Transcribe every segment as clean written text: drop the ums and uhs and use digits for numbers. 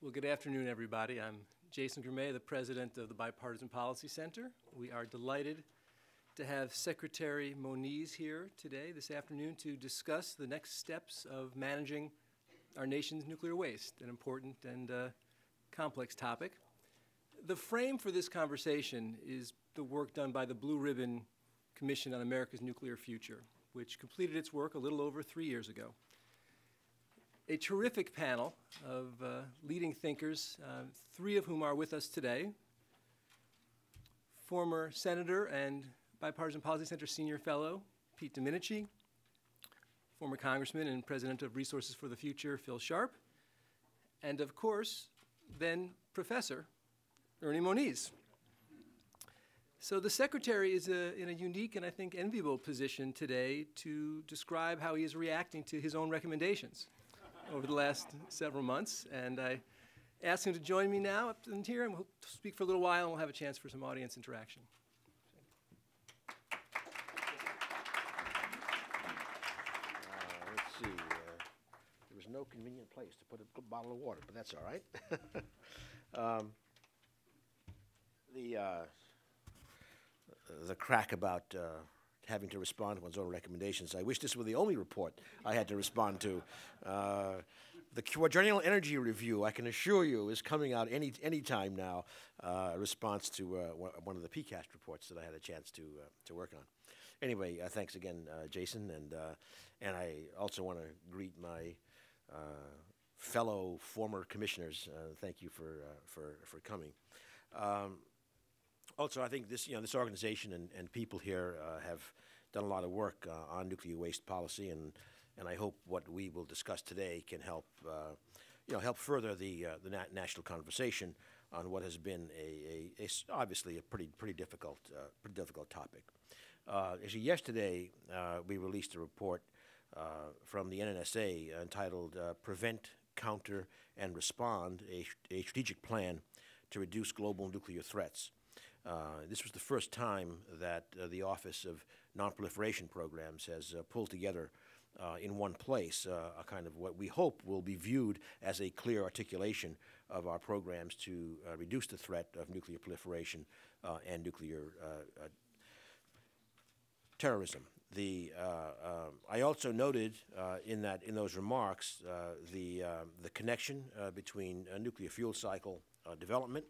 Well, good afternoon, everybody. I'm Jason Gourmet, the president of the Bipartisan Policy Center. We are delighted to have Secretary Moniz here today, this afternoon, to discuss the next steps of managing our nation's nuclear waste, an important and complex topic. The frame for this conversation is the work done by the Blue Ribbon Commission on America's Nuclear Future, which completed its work a little over 3 years ago. A terrific panel of leading thinkers, three of whom are with us today. Former Senator and Bipartisan Policy Center Senior Fellow, Pete Domenici. Former Congressman and President of Resources for the Future, Phil Sharp. And of course, then Professor Ernie Moniz. So the Secretary is in a unique and I think enviable position today to describe how he is reacting to his own recommendations over the last several months. And I ask him to join me now up in here, and we'll speak for a little while, and we'll have a chance for some audience interaction. Let's see. There was no convenient place to put a bottle of water, but that's all right. The crack about having to respond to one's own recommendations. I wish this were the only report I had to respond to. The Quadrennial Energy Review, I can assure you, is coming out any time now, a response to one of the PCAST reports that I had a chance to work on. Anyway, thanks again, Jason, and I also want to greet my fellow former commissioners. Thank you for coming. Also, I think this organization and people here have done a lot of work on nuclear waste policy, and I hope what we will discuss today can help help further the national conversation on what has been obviously a pretty difficult topic. Actually, yesterday we released a report from the NNSA entitled "Prevent, Counter, and Respond: a Strategic Plan to Reduce Global Nuclear Threats." This was the first time that the Office of Nonproliferation Programs has pulled together in one place a kind of what we hope will be viewed as a clear articulation of our programs to reduce the threat of nuclear proliferation and nuclear terrorism. I also noted in those remarks the connection between nuclear fuel cycle development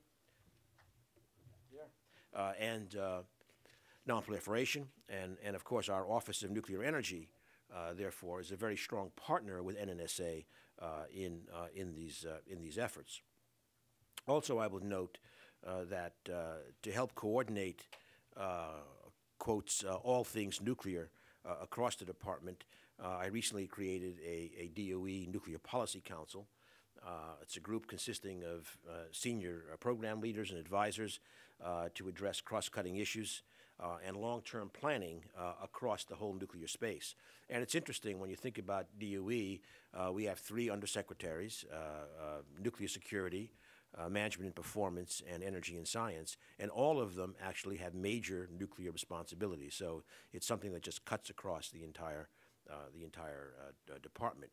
and nonproliferation, and of course our Office of Nuclear Energy, therefore, is a very strong partner with NNSA in these efforts. Also, I would note that to help coordinate quotes all things nuclear across the department, I recently created a DOE Nuclear Policy Council. It's a group consisting of senior program leaders and advisors to address cross-cutting issues and long-term planning across the whole nuclear space. And it's interesting when you think about DOE, we have three undersecretaries, nuclear security, management and performance, and energy and science, and all of them actually have major nuclear responsibilities. So it's something that just cuts across the entire department.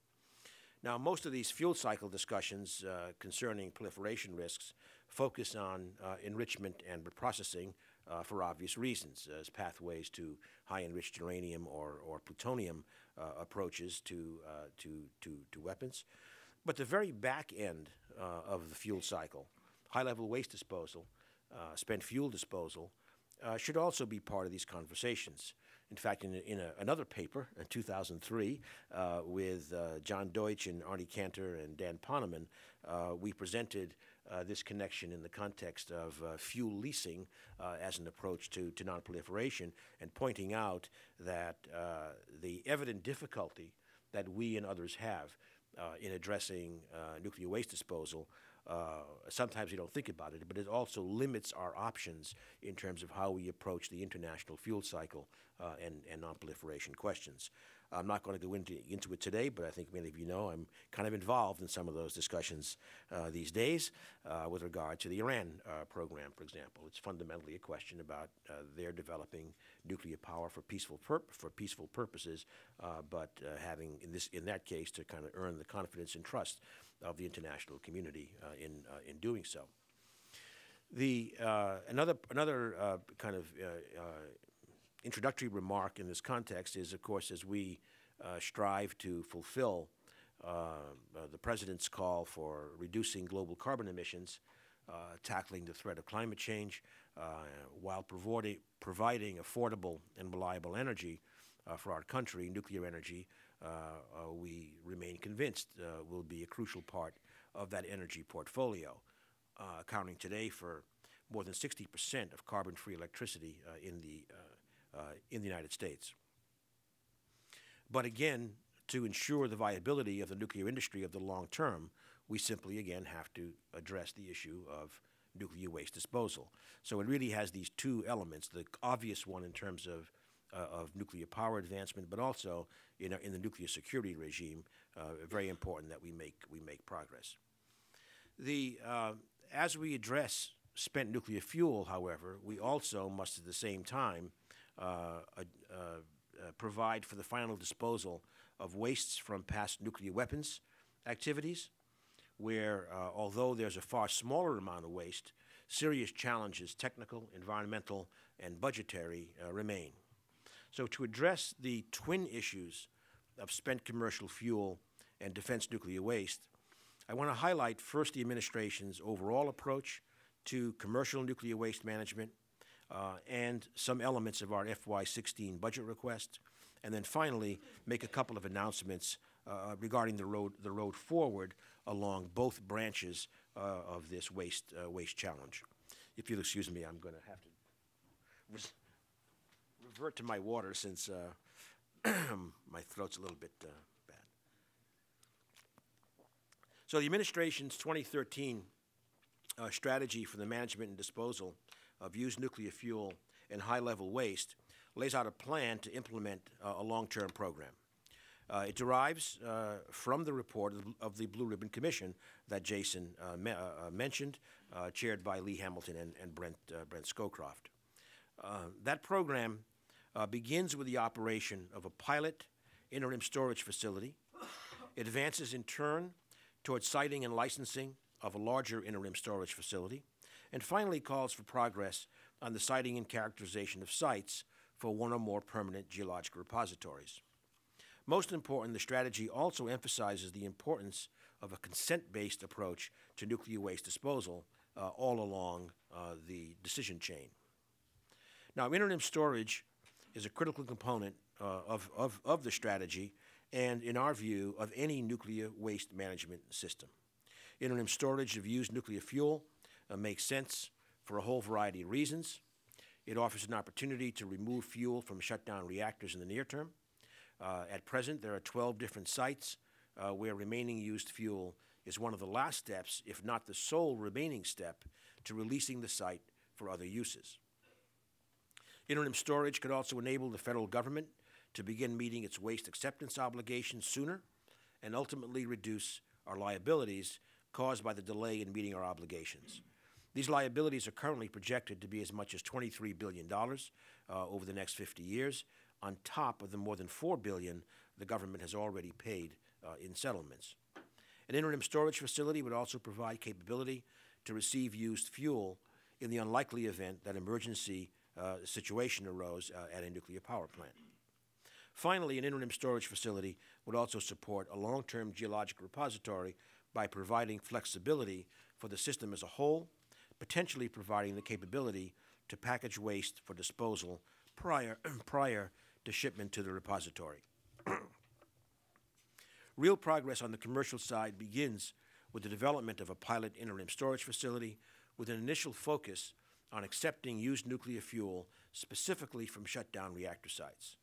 Now, most of these fuel cycle discussions concerning proliferation risks focus on enrichment and reprocessing for obvious reasons, as pathways to high-enriched uranium or plutonium approaches to weapons. But the very back end of the fuel cycle, high-level waste disposal, spent fuel disposal, should also be part of these conversations. In fact, in another paper in 2003 with John Deutsch and Arnie Cantor and Dan Poneman, we presented this connection in the context of fuel leasing as an approach to nonproliferation, and pointing out that the evident difficulty that we and others have in addressing nuclear waste disposal, sometimes we don't think about it, but it also limits our options in terms of how we approach the international fuel cycle and nonproliferation questions. I'm not going to go into it today, but I think many of you know I'm kind of involved in some of those discussions these days with regard to the Iran program, for example. It's fundamentally a question about their developing nuclear power for peaceful purposes, but having in that case to kind of earn the confidence and trust of the international community in doing so. Another kind of introductory remark in this context is, of course, as we strive to fulfill the President's call for reducing global carbon emissions, tackling the threat of climate change, while providing affordable and reliable energy for our country, nuclear energy, we remain convinced will be a crucial part of that energy portfolio, accounting today for more than 60% of carbon-free electricity in the United States. But again, to ensure the viability of the nuclear industry of the long term, we simply, again, have to address the issue of nuclear waste disposal. So it really has these two elements, the obvious one in terms of nuclear power advancement, but also in the nuclear security regime, very important that we make progress. As we address spent nuclear fuel, however, we also must at the same time provide for the final disposal of wastes from past nuclear weapons activities, where although there's a far smaller amount of waste, serious challenges, technical, environmental, and budgetary, remain. So to address the twin issues of spent commercial fuel and defense nuclear waste, I want to highlight first the administration's overall approach to commercial nuclear waste management and some elements of our FY16 budget request, and then finally make a couple of announcements regarding the road forward along both branches of this waste challenge. If you'll excuse me, I'm going to have to revert to my water since my throat's a little bit bad. So the administration's 2013 strategy for the management and disposal of used nuclear fuel and high-level waste lays out a plan to implement a long-term program. It derives from the report of the Blue Ribbon Commission that Jason mentioned, chaired by Lee Hamilton and Brent Scowcroft. That program begins with the operation of a pilot interim storage facility. It advances in turn towards siting and licensing of a larger interim storage facility, and finally calls for progress on the siting and characterization of sites for one or more permanent geological repositories. Most important, the strategy also emphasizes the importance of a consent-based approach to nuclear waste disposal all along the decision chain. Now, interim storage is a critical component of the strategy and, in our view, of any nuclear waste management system. Interim storage of used nuclear fuel makes sense for a whole variety of reasons. It offers an opportunity to remove fuel from shutdown reactors in the near term. At present, there are 12 different sites where remaining used fuel is one of the last steps, if not the sole remaining step, to releasing the site for other uses. Interim storage could also enable the federal government to begin meeting its waste acceptance obligations sooner and ultimately reduce our liabilities caused by the delay in meeting our obligations. These liabilities are currently projected to be as much as $23 billion over the next 50 years, on top of the more than $4 billion the government has already paid in settlements. An interim storage facility would also provide capability to receive used fuel in the unlikely event that emergency situation arose at a nuclear power plant. Finally, an interim storage facility would also support a long-term geologic repository by providing flexibility for the system as a whole, potentially providing the capability to package waste for disposal prior to shipment to the repository. Real progress on the commercial side begins with the development of a pilot interim storage facility with an initial focus on accepting used nuclear fuel specifically from shutdown reactor sites.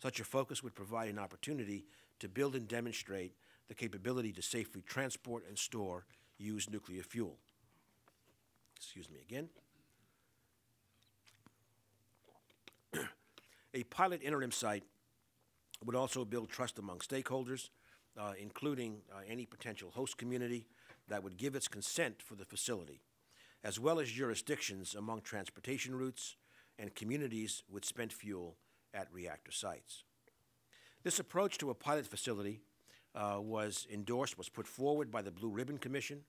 Such a focus would provide an opportunity to build and demonstrate the capability to safely transport and store used nuclear fuel. Excuse me again. A pilot interim site would also build trust among stakeholders, including any potential host community that would give its consent for the facility, as well as jurisdictions among transportation routes and communities with spent fuel at reactor sites. This approach to a pilot facility was put forward by the Blue Ribbon Commission,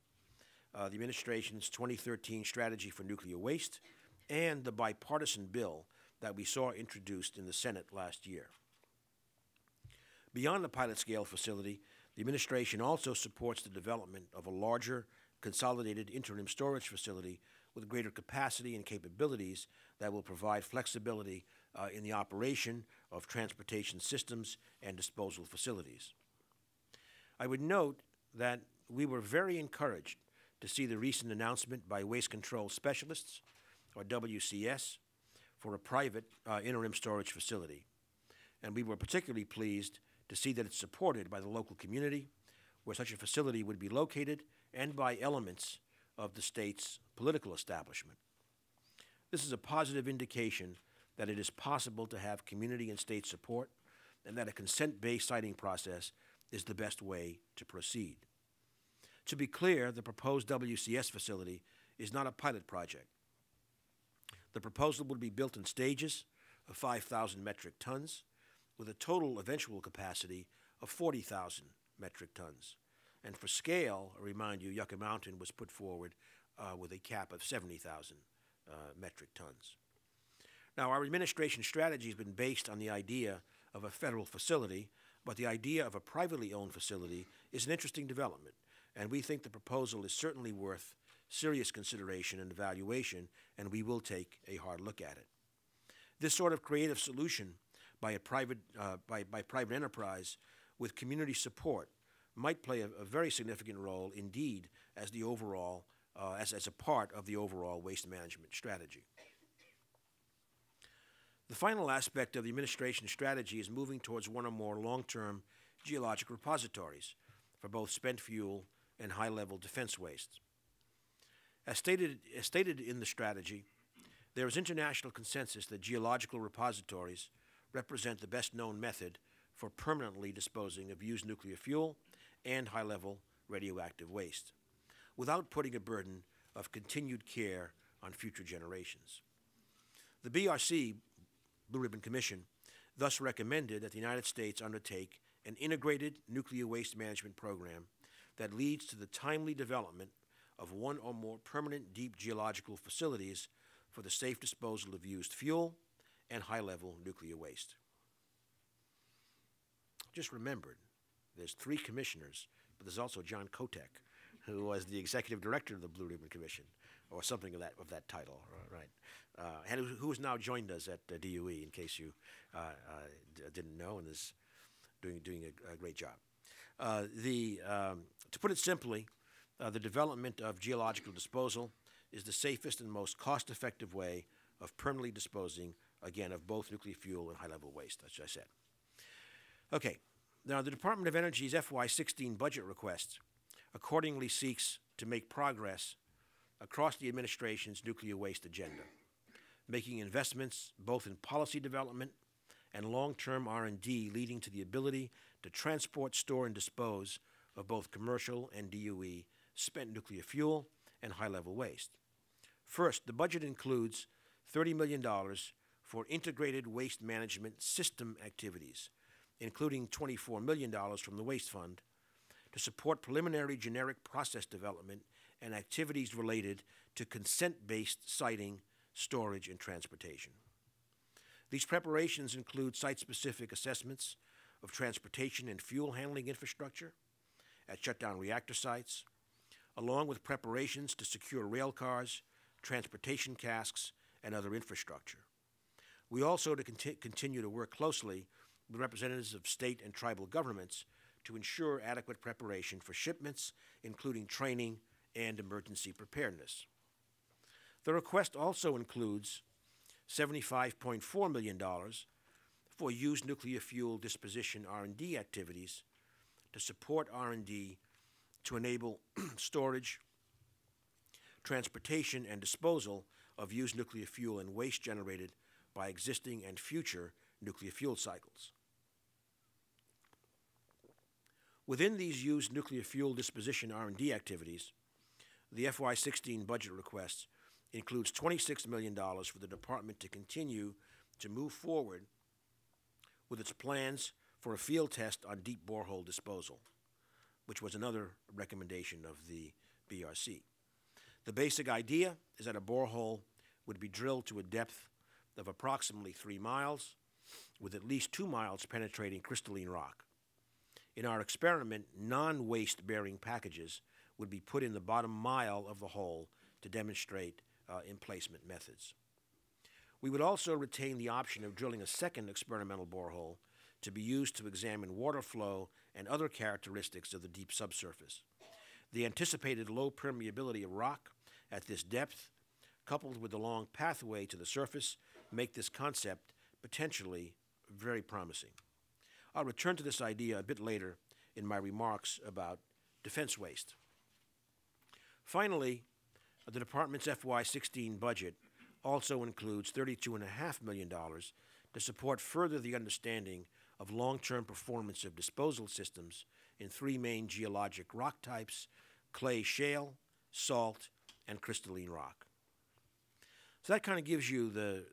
the administration's 2013 Strategy for Nuclear Waste, and the bipartisan bill that we saw introduced in the Senate last year. Beyond the pilot-scale facility, the administration also supports the development of a larger, consolidated interim storage facility with greater capacity and capabilities that will provide flexibility in the operation of transportation systems and disposal facilities. I would note that we were very encouraged to see the recent announcement by Waste Control Specialists, or WCS, for a private interim storage facility. And we were particularly pleased to see that it's supported by the local community where such a facility would be located and by elements of the state's political establishment. This is a positive indication that it is possible to have community and state support and that a consent-based siting process is the best way to proceed. To be clear, the proposed WCS facility is not a pilot project. The proposal would be built in stages of 5,000 metric tons with a total eventual capacity of 40,000 metric tons. And for scale, I remind you, Yucca Mountain was put forward with a cap of 70,000 metric tons. Now, our administration strategy has been based on the idea of a federal facility, but the idea of a privately owned facility is an interesting development, and we think the proposal is certainly worth serious consideration and evaluation, and we will take a hard look at it. This sort of creative solution by private enterprise with community support might play a very significant role indeed as the overall, as a part of the overall waste management strategy. The final aspect of the administration's strategy is moving towards one or more long-term geologic repositories for both spent fuel and high-level defense waste. As stated in the strategy, there is international consensus that geological repositories represent the best-known method for permanently disposing of used nuclear fuel and high-level radioactive waste, without putting a burden of continued care on future generations. The BRC, Blue Ribbon Commission, thus recommended that the United States undertake an integrated nuclear waste management program that leads to the timely development of one or more permanent deep geological facilities for the safe disposal of used fuel and high-level nuclear waste. Just remembered, there's 3 commissioners, but there's also John Kotek, who was the executive director of the Blue Ribbon Commission, or something of that title, right? And who has now joined us at DOE, in case you didn't know, and is doing a great job. To put it simply, the development of geological disposal is the safest and most cost-effective way of permanently disposing, again, of both nuclear fuel and high-level waste, as I said. Okay, now the Department of Energy's FY16 budget request accordingly seeks to make progress across the administration's nuclear waste agenda, making investments both in policy development and long-term R&D leading to the ability to transport, store, and dispose of both commercial and DOE spent nuclear fuel and high-level waste. First, the budget includes $30 million for integrated waste management system activities, including $24 million from the Waste Fund, to support preliminary generic process development and activities related to consent-based siting, storage, and transportation. These preparations include site-specific assessments of transportation and fuel handling infrastructure at shutdown reactor sites, along with preparations to secure rail cars, transportation casks, and other infrastructure. We also continue to work closely with representatives of state and tribal governments to ensure adequate preparation for shipments, including training and emergency preparedness. The request also includes $75.4 million for used nuclear fuel disposition R&D activities to support R&D to enable storage, transportation, and disposal of used nuclear fuel and waste generated by existing and future nuclear fuel cycles. Within these used nuclear fuel disposition R&D activities, the FY16 budget request includes $26 million for the department to continue to move forward with its plans for a field test on deep borehole disposal, which was another recommendation of the BRC. The basic idea is that a borehole would be drilled to a depth of approximately 3 miles, with at least 2 miles penetrating crystalline rock. In our experiment, non-waste bearing packages would be put in the bottom mile of the hole to demonstrate emplacement methods. We would also retain the option of drilling a second experimental borehole to be used to examine water flow and other characteristics of the deep subsurface. The anticipated low permeability of rock at this depth, coupled with the long pathway to the surface, make this concept potentially very promising. I'll return to this idea a bit later in my remarks about defense waste. Finally, the Department's FY16 budget also includes $32.5 million to support further the understanding of long-term performance of disposal systems in 3 main geologic rock types: clay shale, salt, and crystalline rock. So that kind of gives you the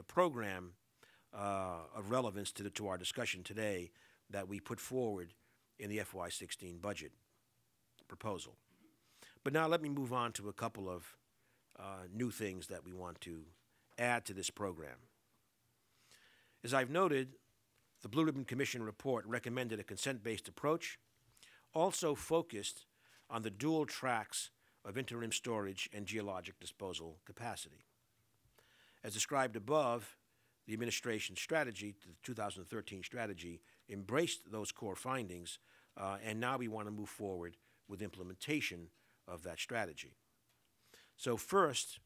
program of relevance to our discussion today that we put forward in the FY16 budget proposal. But now let me move on to a couple of new things that we want to add to this program. As I've noted, the Blue Ribbon Commission report recommended a consent-based approach, also focused on the dual tracks of interim storage and geologic disposal capacity. As described above, the administration's strategy, the 2013 strategy, embraced those core findings, and now we want to move forward with implementation of that strategy. So first,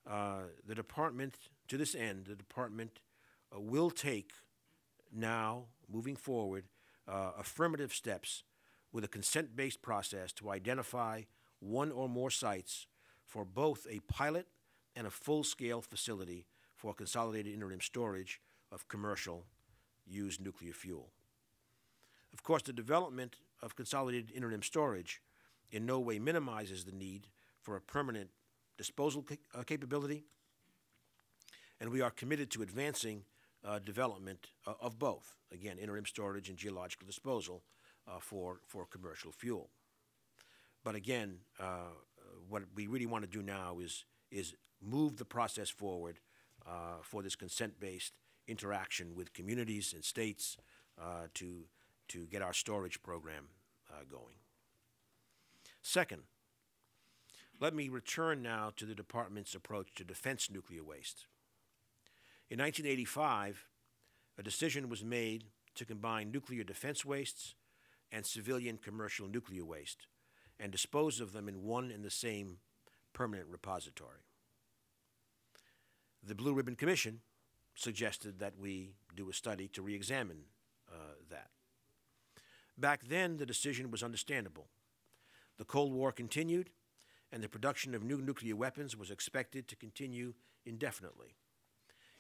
the department, to this end, the department will take now, moving forward, affirmative steps with a consent-based process to identify 1 or more sites for both a pilot and a full-scale facility for consolidated interim storage of commercial used nuclear fuel. Of course, the development of consolidated interim storage in no way minimizes the need for a permanent disposal capability, and we are committed to advancing development of both, again, interim storage and geological disposal for commercial fuel. But again, what we really want to do now is move the process forward for this consent-based interaction with communities and states to get our storage program going. Second, let me return now to the department's approach to defense nuclear waste. In 1985, a decision was made to combine nuclear defense wastes and civilian commercial nuclear waste and dispose of them in one and the same permanent repository. The Blue Ribbon Commission suggested that we do a study to re-examine that. Back then, the decision was understandable. The Cold War continued, and the production of new nuclear weapons was expected to continue indefinitely.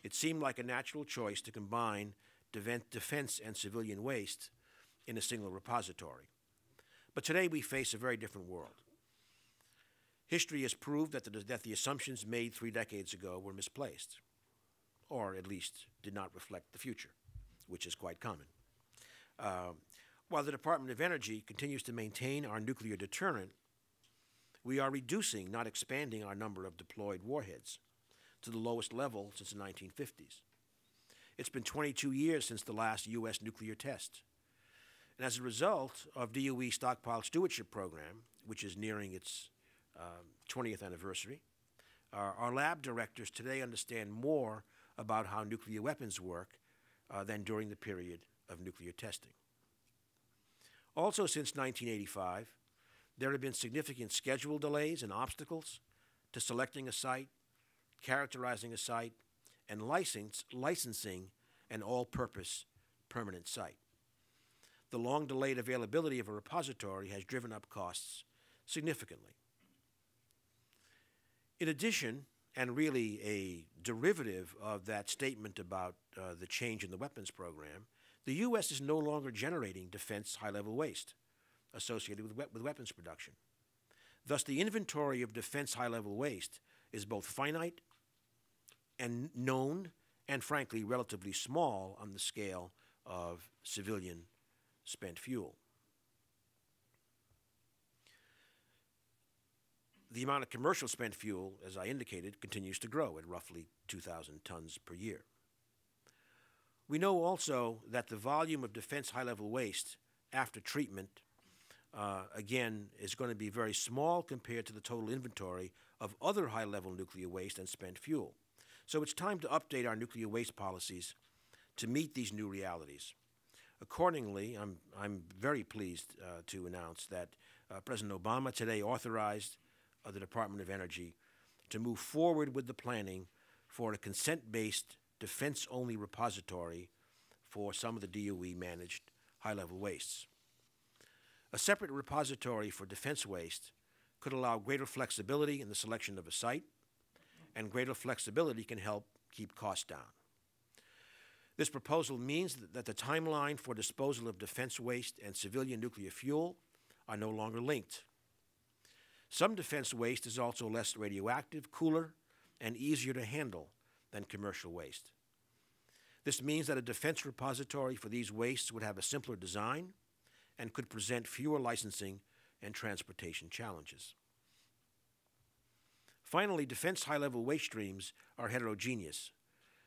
It seemed like a natural choice to combine defense and civilian waste in a single repository. But today we face a very different world. History has proved that the assumptions made 3 decades ago were misplaced, or at least did not reflect the future, which is quite common. While the Department of Energy continues to maintain our nuclear deterrent, we are reducing, not expanding, our number of deployed warheads to the lowest level since the 1950s. It's been 22 years since the last U.S. nuclear test. And as a result of DOE Stockpile Stewardship Program, which is nearing its 20th anniversary, our lab directors today understand more about how nuclear weapons work than during the period of nuclear testing. Also, since 1985, there have been significant schedule delays and obstacles to selecting a site, characterizing a site, and licensing an all-purpose permanent site. The long-delayed availability of a repository has driven up costs significantly. In addition, and really a derivative of that statement about the change in the weapons program, the U.S. is no longer generating defense high-level waste associated with weapons production. Thus, the inventory of defense high-level waste is both finite and known and, frankly, relatively small on the scale of civilian spent fuel. The amount of commercial spent fuel, as I indicated, continues to grow at roughly 2,000 tons per year. We know also that the volume of defense high-level waste after treatment, again, is going to be very small compared to the total inventory of other high-level nuclear waste and spent fuel. So it's time to update our nuclear waste policies to meet these new realities. Accordingly, I'm very pleased to announce that President Obama today authorized the Department of Energy to move forward with the planning for a consent-based, defense-only repository for some of the DOE-managed high-level wastes. A separate repository for defense waste could allow greater flexibility in the selection of a site, and greater flexibility can help keep costs down. This proposal means that the timeline for disposal of defense waste and civilian nuclear fuel are no longer linked. Some defense waste is also less radioactive, cooler, and easier to handle than commercial waste. This means that a defense repository for these wastes would have a simpler design and could present fewer licensing and transportation challenges. Finally, defense high-level waste streams are heterogeneous,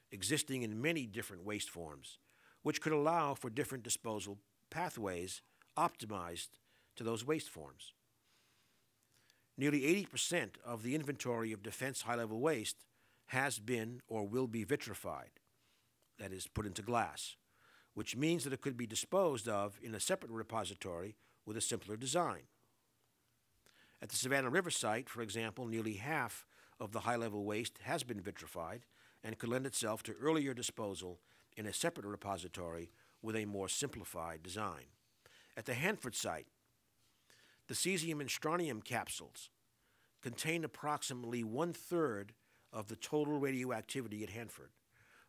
existing in many different waste forms, which could allow for different disposal pathways optimized to those waste forms. Nearly 80% of the inventory of defense high-level waste has been or will be vitrified, that is, put into glass, which means that it could be disposed of in a separate repository with a simpler design. At the Savannah River site, for example, nearly half of the high-level waste has been vitrified and could lend itself to earlier disposal in a separate repository with a more simplified design. At the Hanford site, the cesium and strontium capsules contain approximately 1/3 of the total radioactivity at Hanford,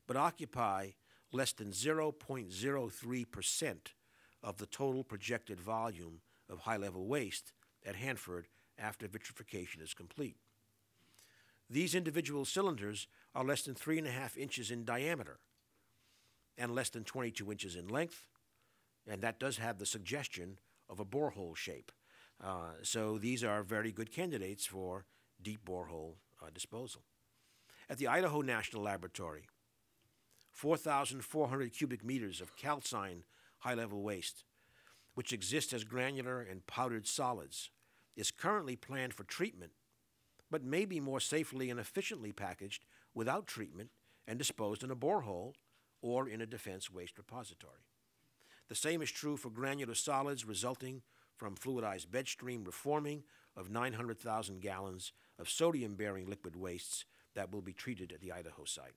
but occupy less than 0.03% of the total projected volume of high-level waste at Hanford after vitrification is complete. These individual cylinders are less than 3.5 inches in diameter and less than 22 inches in length, and that does have the suggestion of a borehole shape. So these are very good candidates for deep borehole disposal. At the Idaho National Laboratory, 4,400 cubic meters of calcined high-level waste, which exists as granular and powdered solids, is currently planned for treatment, but may be more safely and efficiently packaged without treatment and disposed in a borehole or in a defense waste repository. The same is true for granular solids resulting from fluidized bed stream reforming of 900,000 gallons of sodium-bearing liquid wastes that will be treated at the Idaho site.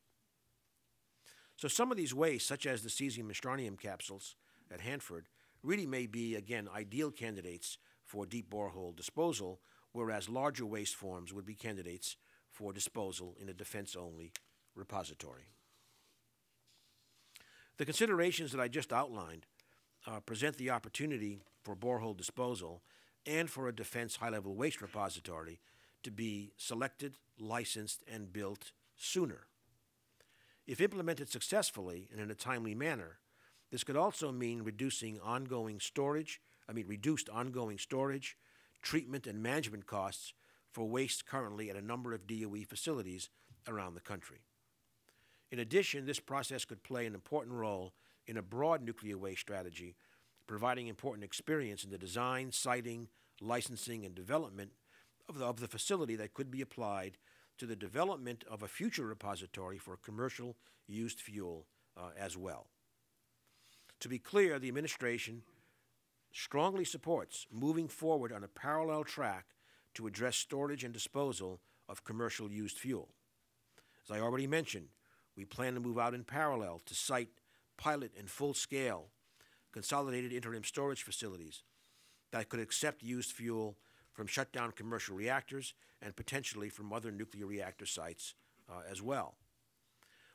So some of these wastes, such as the cesium and strontium capsules at Hanford, really may be, again, ideal candidates for deep borehole disposal, whereas larger waste forms would be candidates for disposal in a defense-only repository. The considerations that I just outlined present the opportunity for borehole disposal and for a defense high-level waste repository to be selected, licensed, and built sooner. If implemented successfully and in a timely manner, this could also mean reduced ongoing storage, treatment, and management costs for waste currently at a number of DOE facilities around the country. In addition, this process could play an important role in a broad nuclear waste strategy, providing important experience in the design, siting, licensing, and development of the facility that could be applied to the development of a future repository for commercial used fuel as well. To be clear, the administration strongly supports moving forward on a parallel track to address storage and disposal of commercial used fuel. As I already mentioned, we plan to move out in parallel to site, pilot, and full-scale consolidated interim storage facilities that could accept used fuel from shut-down commercial reactors and potentially from other nuclear reactor sites as well.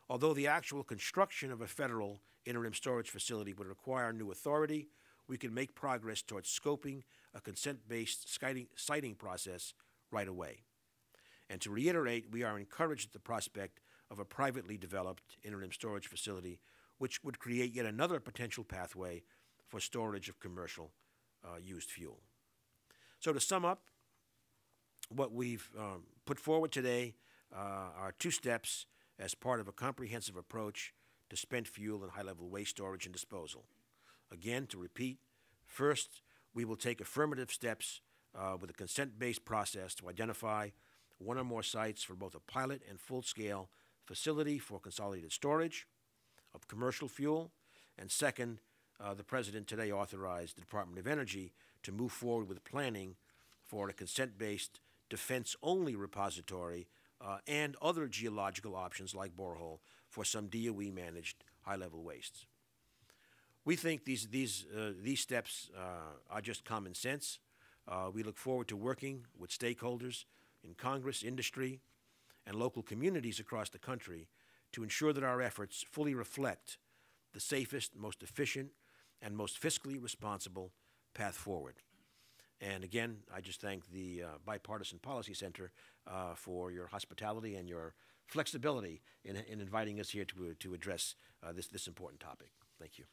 Although the actual construction of a federal interim storage facility would require new authority, we can make progress towards scoping a consent-based siting process right away. And to reiterate, we are encouraged at the prospect of a privately developed interim storage facility which would create yet another potential pathway for storage of commercial used fuel. So to sum up, what we've put forward today are 2 steps as part of a comprehensive approach to spent fuel and high-level waste storage and disposal. Again, to repeat, first, we will take affirmative steps with a consent-based process to identify 1 or more sites for both a pilot and full-scale facility for consolidated storage of commercial fuel. And second, the President today authorized the Department of Energy to move forward with planning for a consent-based defense-only repository and other geological options like borehole for some DOE-managed high-level wastes. We think these steps are just common sense. We look forward to working with stakeholders in Congress, industry, and local communities across the country to ensure that our efforts fully reflect the safest, most efficient, and most fiscally responsible path forward. And again, I just thank the Bipartisan Policy Center for your hospitality and your flexibility in inviting us here to address this important topic. Thank you.